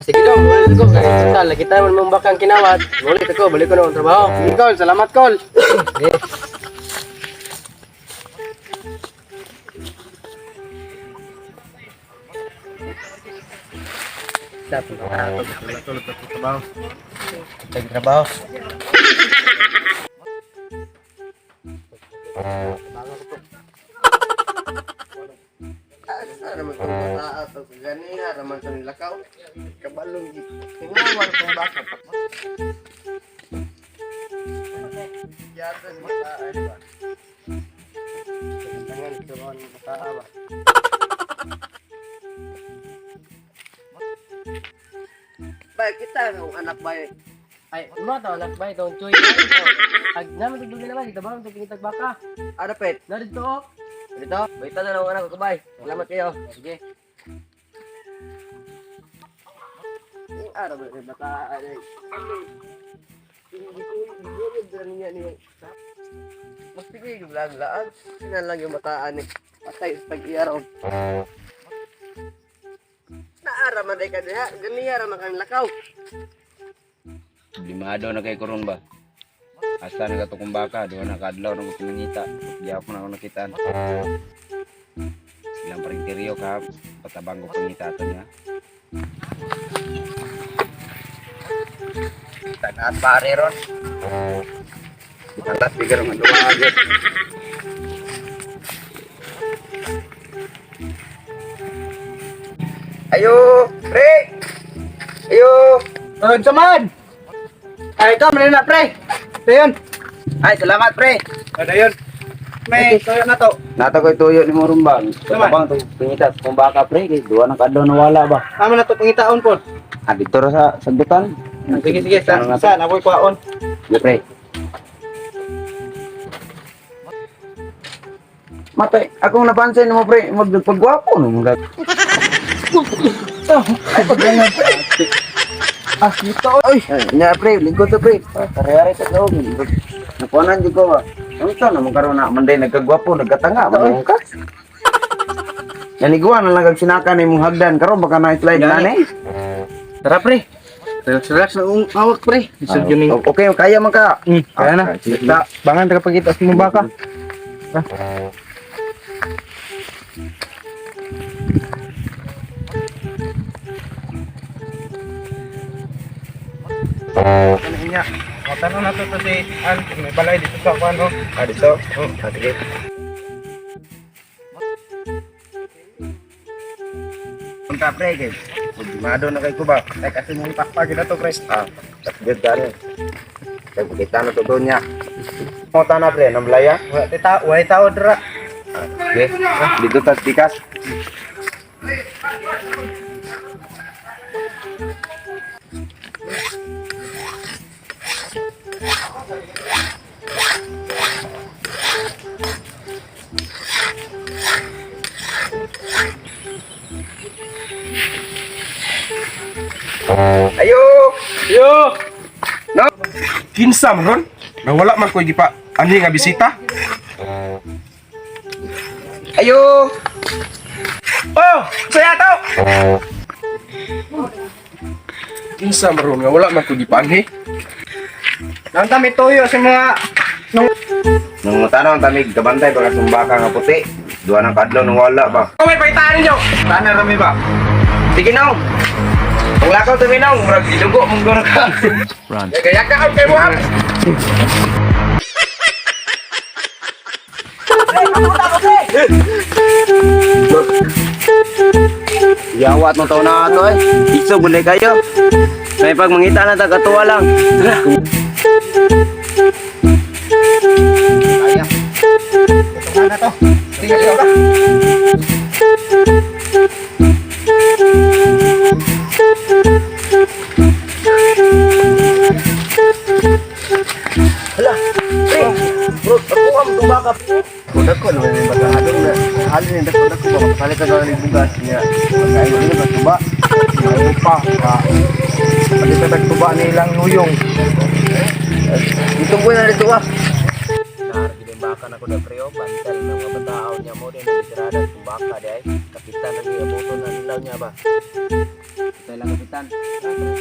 Sige dong, ulit ko. Kahit sandal, nakita mo mong bakang kinawat. Ulit ako, balik ko na ang trabaho. Sige, Col. Salamat, Col. Sige. Dapat Tulog sa trabaho. nagtrabaho. Naman kung mataas o ganina, naman sa nilakaw. Kabalong tingawar kong baka. Yata ni mataan ba? Tangan turuan ni mataan ba? Baik kita ng anak baik. Ay, ano to, anak ba? Itong choy. Ag naman ito naman, dito ba? Ito pinitag baka. Ada pet. Narito oh. Dito, baita na ng anak ko bay. Salamat kayo. Sige. Yung araw ba sa bataan ay. Hindi ko niya niya. Mas tigil yung lang. Sinan lang yung bataan eh. Patay sa pag-iaraw. Naaraman ay ka diha. Ganiya raman kang lakaw. Limado na kay kurong ba? Asa na ka tukong baka, doon na kadlaw na ko pinangita. Di ako na ako nakitaan. Silang parinteriyo ka, patabang ko pangita ito niya. Tanaat pare ron. Itantas bigyan ng dua agad. Ayo, pre! Ayo! Saman! Ay, ito, malin na, pre! Ito yun! Ay, salamat pre. Ano yun? May, ito yun na to. Nato ko'y tuyo ni Morumbang. Patabang ito pangita tukong baka pre, kay duwa na kadlaw na wala ba? Tama na to, pangitaon po. Ah, dito ra sa sagbutan. Sige, sige, Ano na to? saan? Ako'y kwaon. Sige pre. Matay, akong napansin mo pre, magpagwapo no mga. Ay, paggangan. Ah, dito. Ay, nya pre, lingkod to pre. Kariyari ta daw. Napuanan di ko ba. Ano to na magkaroon na manday nagkagwapo, nagkatanga man ka. Yanigwa na lang kag sinaka ni mong hagdan karon baka na slide na ni. Tara, pre. Relax na awak, pre. Isod yun yung... Okay, kaya man ka. Kaya na. Kita. Bangan ka pagkita sa mong baka. Ano niya? Matanong na to si An. May balay dito sa ano. Ah, dito. Sige. Punta pre kay. Mado na kay ko ba. Ay, kasi mong pakpag na to, pre. Ah, good dali. Kay kita na to doon niya. Mo na pre, nang balaya. Way tao dra. Okay. Dito tas tikas. Ayo! Yo! No? Kinsa man ron? Nawala man ko gipa. Ani nga bisita? Ayo! Oh, saya tau. Kinsa man ron? Nawala man ko gipa anhi. Nang kami tuyo sa mga... Nung tanong tamig kabantay baka sumbaka nga puti. Duwa ng kadlaw nung wala ba. Oh, may paitaan niyo. Tanan rami ba? Sige na! Kung lakaw tuminaw, murag ilugo mong gano'n ka. Kaya ka kay mo. Yawat mo taon na ato eh. Iso bulay kayo. May pag mangita na tagatuwa lang. Kaya. Ito na to. Sige ka. Hala, pre! Bro, ako ang tumakap. Kuda ko naman yung matahadong na halin yung kuda ko ba kalit ka na ng bugas niya. Pagkain mo na tuba. Ano pa? Kalit ka nagtuba nilang nuyong. Dito po na dito ah. Naharap ako na preo, bantal ng mga bataaw niya mo din nagisirada kung baka di ay kapitan na niya buto na nilaw niya ba. Kita lang kapitan. pangalan.